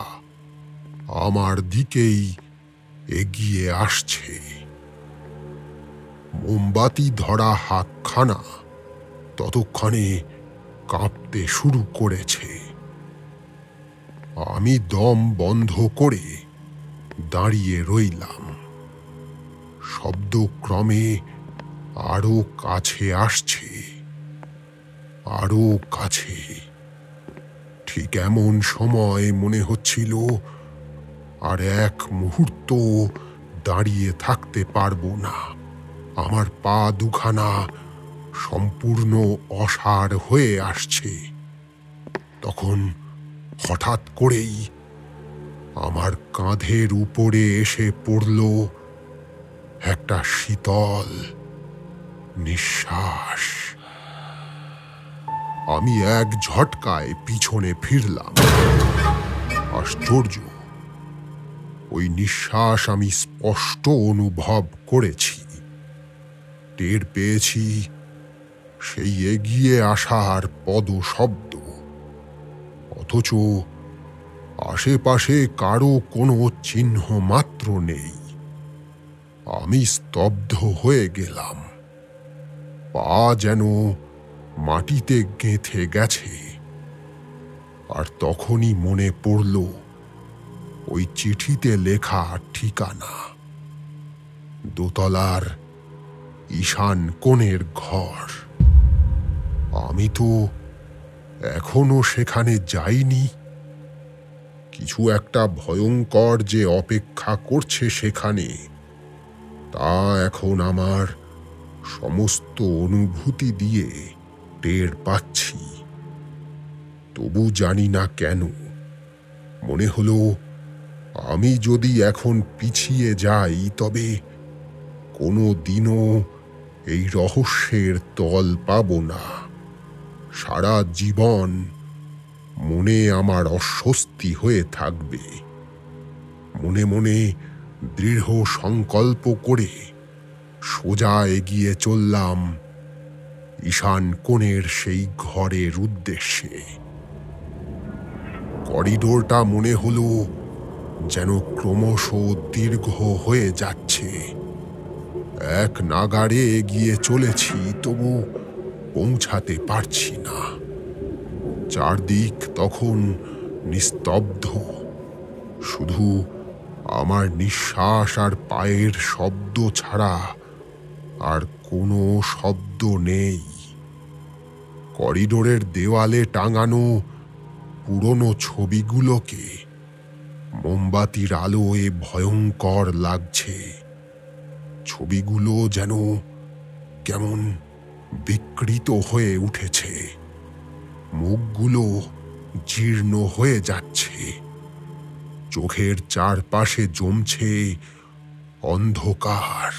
আমার দিকেই এগিয়ে আসছে। মোমবাতি ধরা হাতখানা ততক্ষণে কাঁপতে শুরু করেছে। আমি দম বন্ধ করে দাঁড়িয়ে রইলাম। শব্দ ক্রমে আরো কাছে আসছে, আরো কাছে। ঠিক এমন সময় মনে হচ্ছিল আর এক মুহূর্ত দাঁড়িয়ে থাকতে পারবো না। আমার পা দুখানা সম্পূর্ণ অসাড় হয়ে আসছে। তখন হঠাৎ করেই আমার কাঁধের উপরে এসে পড়ল একটা শীতল নিঃশ্বাস। আমি এক ঝটকায় পিছনে ফিরলাম। আশ্চর্য, ওই নিঃশ্বাস আমি স্পষ্ট অনুভব করেছি। টের পেয়েছি সেই এগিয়ে আসার পদশব্দ, অথচ আশেপাশে কারো কোনো চিহ্ন মাত্র নেই। আমি স্তব্ধ হয়ে গেলাম। পা যেন মাটিতে গেঁথে গেছে। আর তখনই মনে পড়ল ওই চিঠিতে লেখা ঠিকানা। দোতলার ঈশান কোণের ঘর। আমি তো এখনো সেখানে যাইনি। কিছু একটা ভয়ঙ্কর যে অপেক্ষা করছে সেখানে, তা এখন আমার সমস্ত অনুভূতি দিয়ে টের পাচ্ছি। তবু জানি না কেন মনে হলো আমি যদি এখন পিছিয়ে যাই তবে কোনো দিনও এই রহস্যের তল পাব না। সারা জীবন মনে আমার অস্বস্তি হয়ে থাকবে। মনে মনে দৃঢ় সংকল্প করে সোজা এগিয়ে চললাম ঈশান কোণের সেই ঘরের উদ্দেশ্যে। করিডোরটা মনে হলো যেন ক্রমশ দীর্ঘ হয়ে যাচ্ছে। এক নাগাড়ে এগিয়ে চলেছি, তবু পৌঁছাতে পারছি না। চারদিক তখন নিস্তব্ধ, শুধু আমার নিঃশ্বাস আর পায়ের শব্দ ছাড়া আর কোনো শব্দ নেই। করিডোরের দেওয়ালে টাঙানো পুরনো ছবিগুলোকে মোমবাতির আলোয় ভয়ঙ্কর লাগছে। ছবিগুলো যেন কেমন বিকৃত হয়ে উঠেছে, মুখগুলো জীর্ণ হয়ে যাচ্ছে, চোখের চারপাশে জমছে অন্ধকার।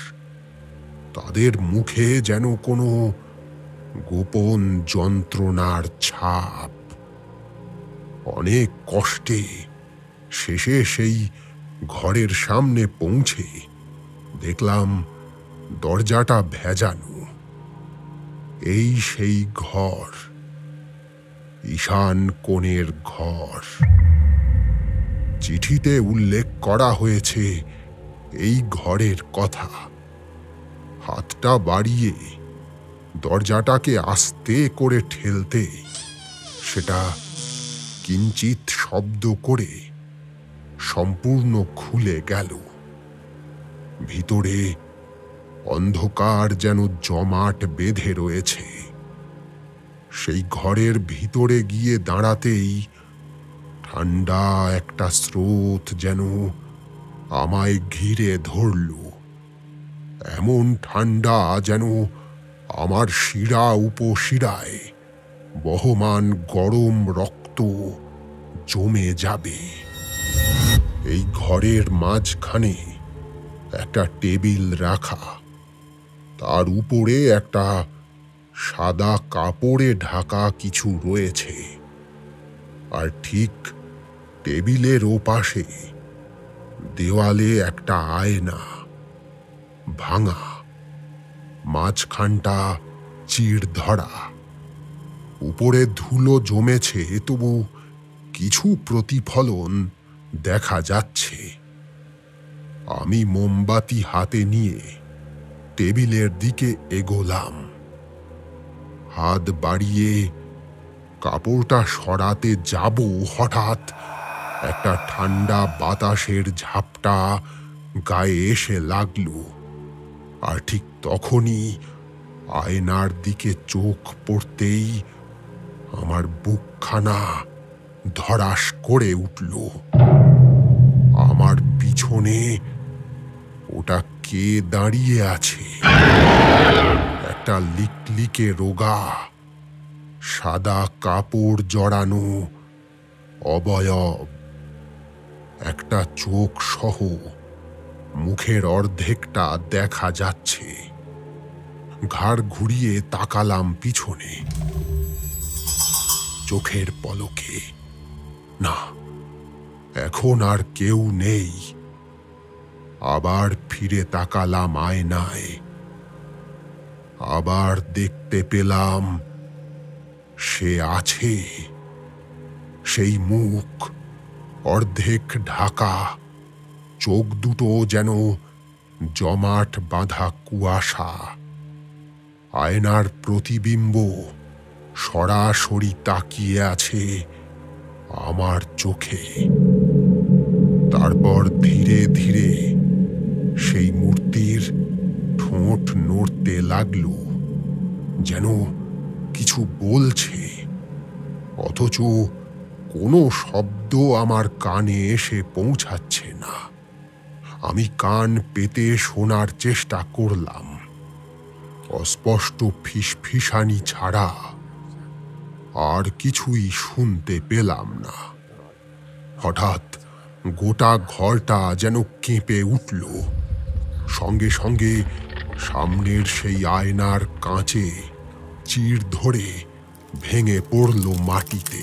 তাদের মুখে যেন কোনো গোপন যন্ত্রণার ছাপ। অনেক কষ্টে শেষে সেই ঘরের সামনে পৌঁছে দেখলাম দরজাটা ভেজানো। এই সেই ঘর, ঈশান কোণের ঘর। চিঠিতে উল্লেখ করা হয়েছে এই ঘরের কথা। হাতটা বাড়িয়ে দরজাটাকে আস্তে করে ঠেলতে সেটা কিঞ্চিত শব্দ করে সম্পূর্ণ খুলে গেল। ভিতরে অন্ধকার যেন জমাট বেঁধে রয়েছে। সেই ঘরের ভিতরে গিয়ে দাঁড়াতেই ঠান্ডা একটা স্রোত যেন আমায় ঘিরে ধরল। এমন ঠান্ডা যেন আমার শিরা উপশিরায় বহমান গরম রক্ত জমে যাবে। এই ঘরের মাঝখানে একটা টেবিল রাখা, তার উপরে একটা সাদা কাপড়ে ঢাকা কিছু রয়েছে, আর ঠিক টেবিলের ওপাশে দেওয়ালে একটা আয়না, ভাঙা, মাঝখানটা চিড় ধরা। উপরে ধুলো জমেছে, তবু কিছু প্রতিফলন দেখা যাচ্ছে। আমি মোমবাতি হাতে নিয়ে টেবিলের দিকে এগোলাম। হাত বাড়িয়ে কাপড়টা সরাতে যাব, হঠাৎ একটা ঠান্ডা বাতাসের ঝাপটা গায়ে এসে লাগলো। আর ঠিক তখনই আয়নার দিকে চোখ পড়তেই আমার বুকখানা ধড়াস করে উঠল। আমার পিছনে ওটা কে দাঁড়িয়ে আছে? একটা লিকলিকে রোগা, সাদা কাপড় জড়ানো অবয়ব। একটা চোখ সহ মুখের অর্ধেকটা দেখা যাচ্ছে। ঘাড় ঘুরিয়ে তাকালাম পিছনে। চোখের পলকে না, এখন আর কেউ নেই। আবার ফিরে তাকালাম আয়নায়। আবার দেখতে পেলাম সে আছে। সেই মুখ অর্ধেক ঢাকা, চোখ দুটো যেন জমাট বাঁধা কুয়াশা। আয়নার প্রতিবিম্ব সরাসরি তাকিয়ে আছে আমার চোখে। তারপর ধীরে ধীরে সেই মূর্তির নড়তে লাগলো, যেন কিছু বলছে, অথচ কোনো শব্দ আমার কানে এসে পৌঁছাচ্ছে না। আমি কান পেতে শোনার চেষ্টা করলাম, অস্পষ্ট ফিসফিসানি ছাড়া আর কিছুই শুনতে পেলাম না। হঠাৎ গোটা ঘরটা যেন কেঁপে উঠল। সঙ্গে সঙ্গে সামনের সেই আয়নার কাঁচে চিড় ধরে ভেঙে পড়ল মাটিতে।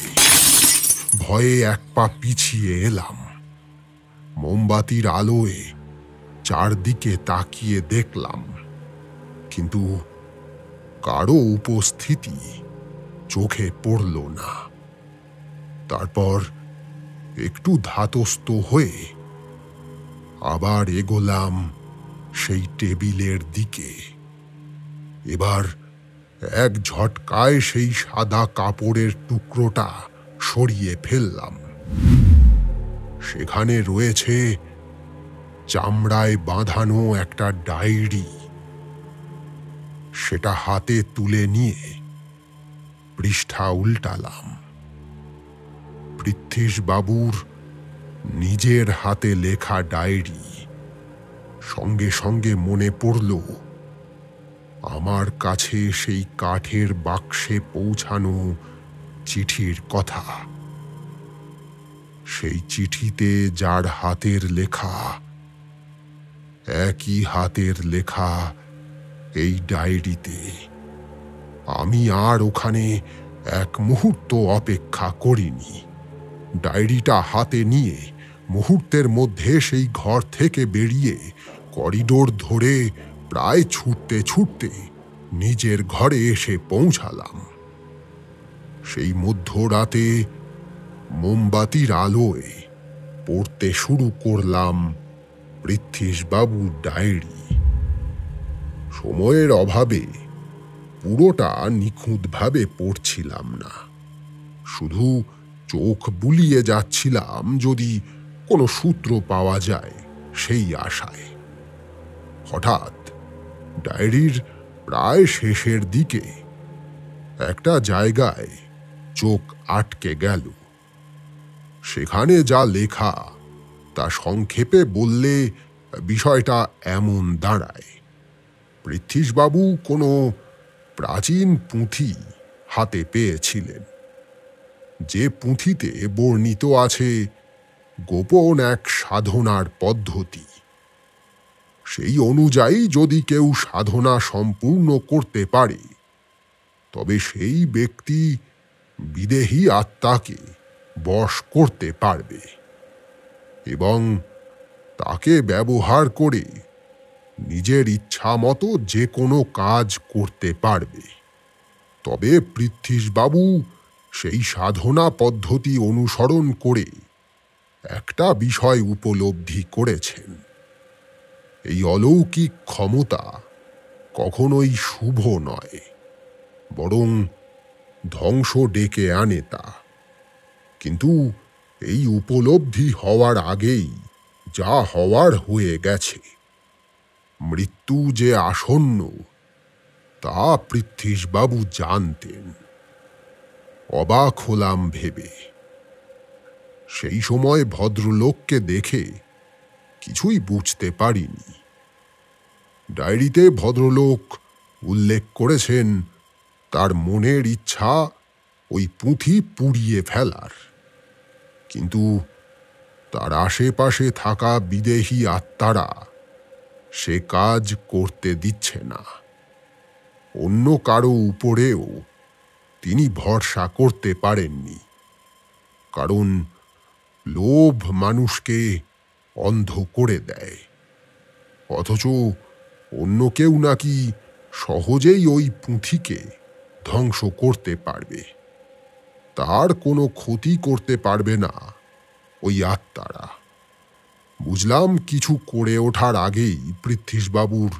ভয়ে এক পা পিছিয়ে এলাম। মোমবাতির আলোয় চারদিকে তাকিয়ে দেখলাম, কিন্তু কারো উপস্থিতি চোখে পড়ল না। তারপর একটু ধাতস্থ হয়ে আবার এগোলাম সেই টেবিলের দিকে। এবার এক ঝটকায় সেই সাদা কাপড়ের টুকরোটা সরিয়ে ফেললাম। সেখানে রয়েছে চামড়ায় বাঁধানো একটা ডায়েরি। সেটা হাতে তুলে নিয়ে পৃষ্ঠা উল্টালাম। পৃথ্বীশবাবুর নিজের হাতে লেখা ডায়েরি। সঙ্গে সঙ্গে মনে পড়ল আমার কাছে সেই কাঠের বাক্সে পৌঁছানো চিঠির কথা। সেই চিঠিতে যার হাতের লেখা, একই হাতের লেখা এই ডায়েরিতে। আমি আর ওখানে এক মুহূর্ত অপেক্ষা করিনি। ডায়েরিটা হাতে নিয়ে মুহূর্তের মধ্যে সেই ঘর থেকে বেরিয়ে করিডোর ধরে প্রায় ছুটতে ছুটতে নিজের ঘরে এসে পৌঁছালাম। সেই মধ্যরাতে মোমবাতির আলোয় পড়তে শুরু করলাম পৃথ্বীশবাবুর ডায়েরি। সময়ের অভাবে পুরোটা নিখুঁতভাবে পড়ছিলাম না, শুধু চোখ বুলিয়ে যাচ্ছিলাম যদি কোনো সূত্র পাওয়া যায় সেই আশায়। হঠাৎ ডায়েরির প্রায় শেষের দিকে একটা জায়গায় চোখ আটকে গেল। সেখানে যা লেখা তা সংক্ষেপে বললে বিষয়টা এমন দাঁড়ায়, পৃথ্বীশবাবু কোনো প্রাচীন পুঁথি হাতে পেয়েছিলেন, যে পুঁথিতে বর্ণিত আছে গোপন এক সাধনার পদ্ধতি। সেই অনুযায়ী যদি কেউ সাধনা সম্পূর্ণ করতে পারে, তবে সেই ব্যক্তি বিদেহী আত্মাকে বশ করতে পারবে এবং তাকে ব্যবহার করে নিজের ইচ্ছা মতো যে কোনো কাজ করতে পারবে। তবে পৃথ্বীশবাবু সেই সাধনা পদ্ধতি অনুসরণ করে একটা বিষয় উপলব্ধি করেছেন, এই অলৌকিক ক্ষমতা কখনোই শুভ নয়, বরং ধ্বংস ডেকে আনে তা। কিন্তু এই উপলব্ধি হওয়ার আগেই যা হওয়ার হয়ে গেছে। মৃত্যু যে আসন্ন তা পৃথ্বীশবাবু জানতেন। অবাক হলাম ভেবে। সেই সময় ভদ্রলোককে দেখে কিছুই বুঝতে পারিনি। ডায়েরিতে ভদ্রলোক উল্লেখ করেছেন তার মনের ইচ্ছা ওই পুঁথি পুড়িয়ে ফেলার, কিন্তু তার আশেপাশে থাকা বিদেহী আত্মারা সে কাজ করতে দিচ্ছে না। অন্য কারো উপরেও তিনি ভরসা করতে পারেননি, কারণ লোভ মানুষকে অন্ধ করে দেয়। অথচ অন্য কেউ নাকি সহজেই ওই পুঁথিকে ধ্বংস করতে পারবে, তার কোনো ক্ষতি করতে পারবে না ওই আত্মারা। বুঝলাম কিছু করে ওঠার আগেই পৃথ্বীশবাবুর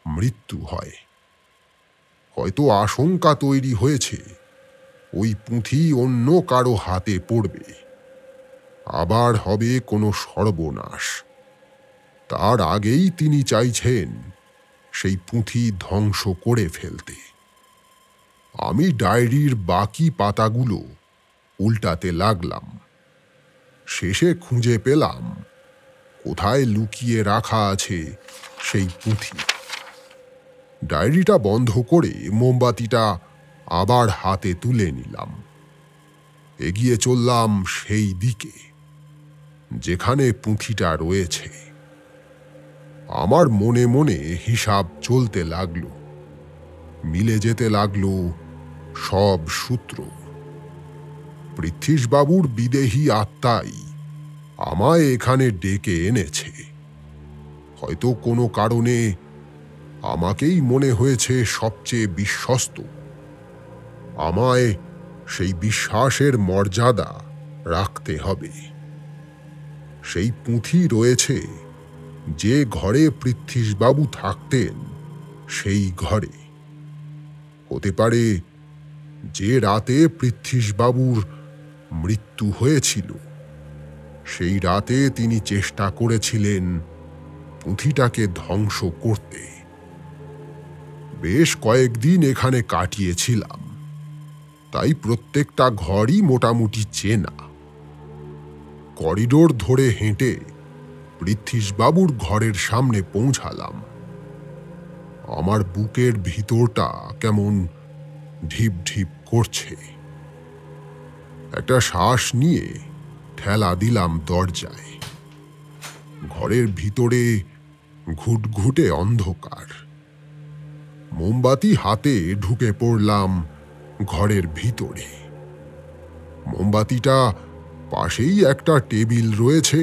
মৃত্যু হয়। হয়তো আশঙ্কা তৈরি হয়েছে ওই পুঁথি অন্য কারো হাতে পড়বে, আবার হবে কোনো সর্বনাশ। তার আগেই তিনি চাইছেন সেই পুঁথি ধ্বংস করে ফেলতে। আমি ডায়েরির বাকি পাতাগুলো উল্টাতে লাগলাম। শেষে খুঁজে পেলাম কোথায় লুকিয়ে রাখা আছে সেই পুঁথি। ডায়েরিটা বন্ধ করে মোমবাতিটা আবার হাতে তুলে নিলাম। এগিয়ে চললাম সেই দিকে যেখানে পুঁথিটা রয়েছে। আমার মনে মনে হিসাব চলতে লাগলো। মিলে যেতে লাগলো সব সূত্র। পৃথ্বীশবাবুর বিদেহী আত্মাই আমায় এখানে ডেকে এনেছে। হয়তো কোনো কারণে আমাকেই মনে হয়েছে সবচেয়ে বিশ্বস্ত। আমায় সেই বিশ্বাসের মর্যাদা রাখতে হবে। সেই পুঁথি রয়েছে যে ঘরে পৃথ্বীশবাবু থাকতেন সেই ঘরে। হতে পারে যে রাতে পৃথ্বীশবাবুর মৃত্যু হয়েছিল সেই রাতে তিনি চেষ্টা করেছিলেন পুঁথিটাকে ধ্বংস করতে। বেশ কয়েকদিন এখানে কাটিয়েছিলাম, তাই প্রত্যেকটা ঘরই মোটামুটি চেনা। করিডোর ধরে হেঁটে পৃথ্বীশবাবুর ঘরের সামনে পৌঁছালাম। আমার বুকের ভিতরটা কেমন ঢিপ ঢিপ করছে। একটা শ্বাস নিয়ে ঠেলা দিলাম দরজায়। ঘরের ভিতরে ঘুটঘুটে অন্ধকার। মোমবাতি হাতে ঢুকে পড়লাম ঘরের ভিতরে। মোমবাতিটা পাশেই একটা টেবিল রয়েছে,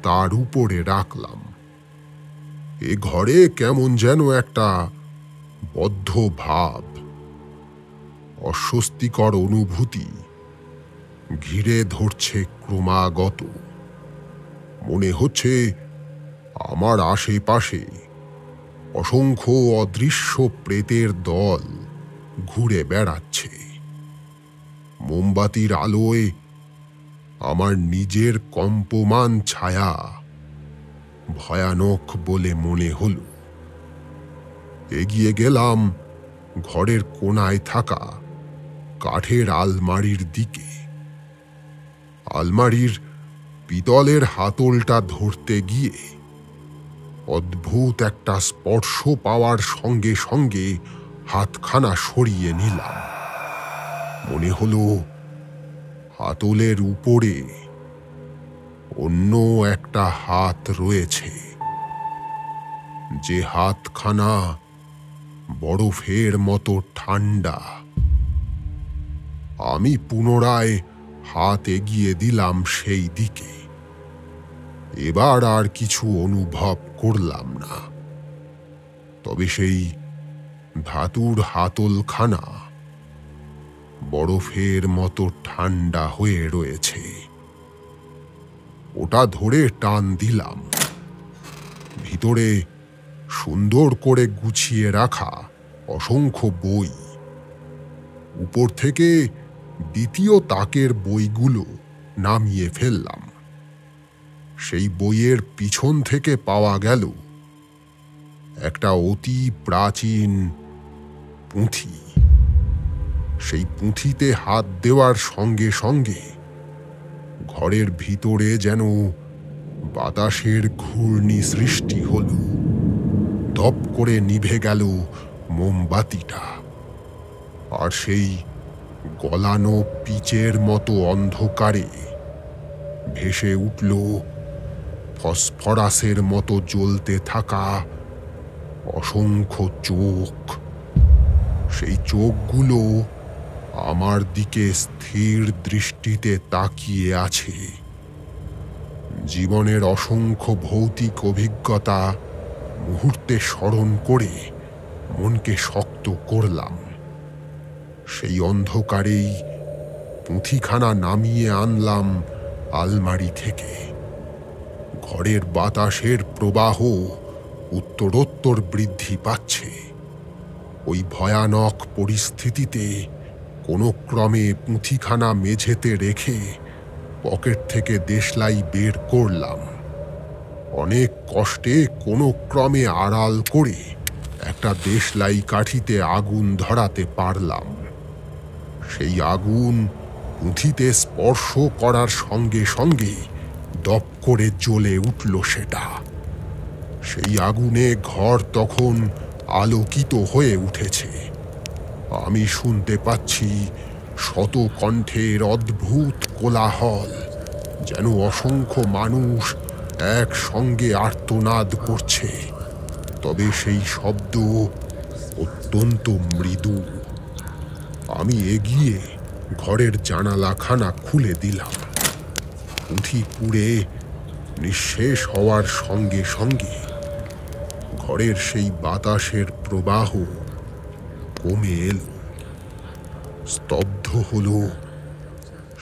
তার উপরে রাখলাম। এ ঘরে কেমন যেন একটা বদ্ধ ভাব, অস্বস্তিকর অনুভূতি ঘিরে ধরছে ক্রমাগত। মনে হচ্ছে আমার আশেপাশে অসংখ্য অদৃশ্য প্রেতের দল ঘুরে বেড়াচ্ছে। মোমবাতির আলোয় আমার নিজের কম্পমান ছায়া ভয়ানক বলে মনে হল। এগিয়ে গেলাম ঘরের কোণায় থাকা কাঠের আলমারির দিকে। আলমারির পিতলের হাতলটা ধরতে গিয়ে অদ্ভুত একটা স্পর্শ পাওয়ার সঙ্গে সঙ্গে হাতখানা সরিয়ে নিলাম। মনে হলো হাতলের উপরে অন্য একটা হাত রয়েছে, যে হাতখানা বরফের মতো ঠান্ডা। আমি পুনরায় হাত এগিয়ে দিলাম সেই দিকে। এবার আর কিছু অনুভব করলাম না, তবে সেই ধাতুর হাতলখানা বরফের মতো ঠান্ডা হয়ে রয়েছে। ওটা ধরে টান দিলাম। ভিতরে সুন্দর করে গুছিয়ে রাখা অসংখ্য বই। উপর থেকে দ্বিতীয় তাকের বইগুলো নামিয়ে ফেললাম। সেই বইয়ের পিছন থেকে পাওয়া গেল একটা অতি প্রাচীন পুঁথি। সেই পুঁথিতে হাত দেওয়ার সঙ্গে সঙ্গে ঘরের ভিতরে যেন বাতাসের ঘূর্ণি সৃষ্টি হল। ধপ করে নিভে গেল মোমবাতিটা, আর সেই গলানো পিচের মতো অন্ধকারে ভেসে উঠল ফসফরাসের মতো জ্বলতে থাকা অসংখ্য চোখ। সেই চোখগুলো আমার দিকে স্থির দৃষ্টিতে তাকিয়ে আছে। জীবনের অসংখ্য ভৌতিক অভিজ্ঞতা মুহূর্তে স্মরণ করে মনকে শক্ত করলাম। সেই অন্ধকারেই পুঁথিখানা নামিয়ে আনলাম আলমারি থেকে। ঘরের বাতাসের প্রবাহ উত্তরোত্তর বৃদ্ধি পাচ্ছে। ওই ভয়ানক পরিস্থিতিতে কোনো ক্রমে পুঁথিখানা মেঝেতে রেখে পকেট থেকে দেশলাই বের করলাম। অনেক কষ্টে কোনো ক্রমে আড়াল করে একটা দেশলাই কাঠিতে আগুন ধরাতে পারলাম। সেই আগুন পুঁথিতে স্পর্শ করার সঙ্গে সঙ্গে দপ করে জ্বলে উঠল সেটা। সেই আগুনে ঘর তখন আলোকিত হয়ে উঠেছে। আমি শুনতে পাচ্ছি শত কণ্ঠের অদ্ভুত কোলাহল, যেন অসংখ্য মানুষ একসঙ্গে আর্তনাদ করছে। তবে সেই শব্দ অত্যন্ত মৃদু। আমি এগিয়ে ঘরের জানালাখানা খুলে দিলাম। পুঁথি পুড়ে নিঃশেষ হওয়ার সঙ্গে সঙ্গে ঘরের সেই বাতাসের প্রবাহ কমে এলো। স্তব্ধ হলো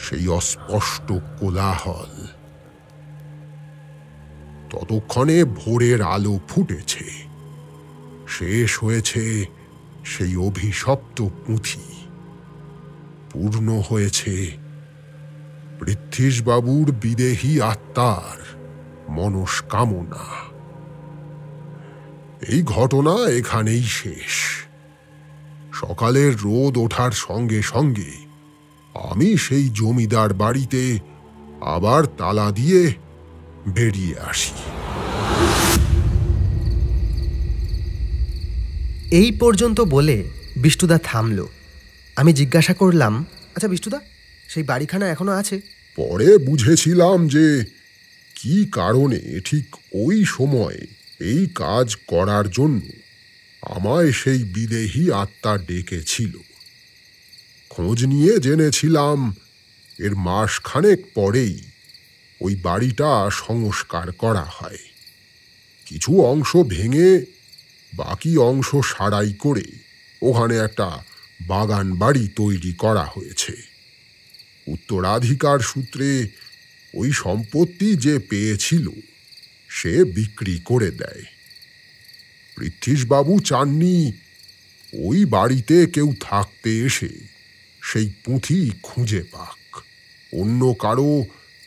সেই অস্পষ্ট কোলাহল। ততক্ষণে ভোরের আলো ফুটেছে। শেষ হয়েছে সেই অভিশপ্ত পুঁথি। পূর্ণ হয়েছে পৃথ্বীশবাবুর বিদেহী আত্মার মনস্কামনা। এই ঘটনা এখানেই শেষ। সকালের রোদ ওঠার সঙ্গে সঙ্গে আমি সেই জমিদার বাড়িতে আবার তালা দিয়ে বেরিয়ে আসি। এই পর্যন্ত বলে বিষ্টুদা থামল। আমি জিজ্ঞাসা করলাম, আচ্ছা বিষ্টুদা, সেই বাড়িখানা এখনো আছে? পরে বুঝেছিলাম যে কি কারণে ঠিক ওই সময় এই কাজ করার জন্য আমায় সেই বিদেহী আত্মা ডেকেছিল। খোঁজ নিয়ে জেনেছিলাম এর মাসখানেক পরেই ওই বাড়িটা সংস্কার করা হয়। কিছু অংশ ভেঙে বাকি অংশ সারাই করে ওখানে একটা বাগান বাড়ি তৈরি করা হয়েছে। উত্তরাধিকার সূত্রে ওই সম্পত্তি যে পেয়েছিল সে বিক্রি করে দেয়। পৃথ্বীশবাবু চাননি ওই বাড়িতে কেউ থাকতে এসে সেই পুঁথি খুঁজে পাক। অন্য কারো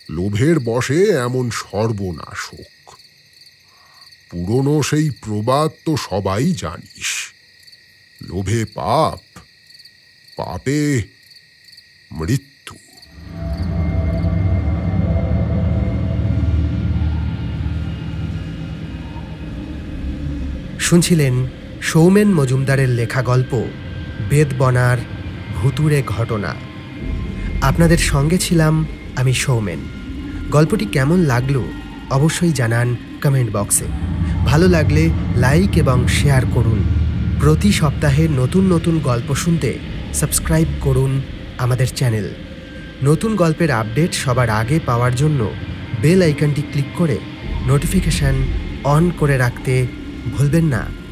লোভের বশে এমন সর্বনাশ হোক। পুরনো সেই প্রবাদ তো সবাই জানিস, লোভে পাপ, পাপে মৃত্যু। শুনছিলেন সৌমেন মজুমদারের লেখা গল্প বেদবনার ভুতুড়ে ঘটনা। আপনাদের সঙ্গে ছিলাম আমি সৌমেন। গল্পটি কেমন লাগলো অবশ্যই জানান কমেন্ট বক্সে। ভালো লাগলে লাইক এবং শেয়ার করুন। প্রতি সপ্তাহে নতুন নতুন গল্প শুনতে সাবস্ক্রাইব করুন আমাদের চ্যানেল। নতুন গল্পের আপডেট সবার আগে পাওয়ার জন্য বেল আইকনটি ক্লিক করে নোটিফিকেশান অন করে রাখতে ভুলবেন না।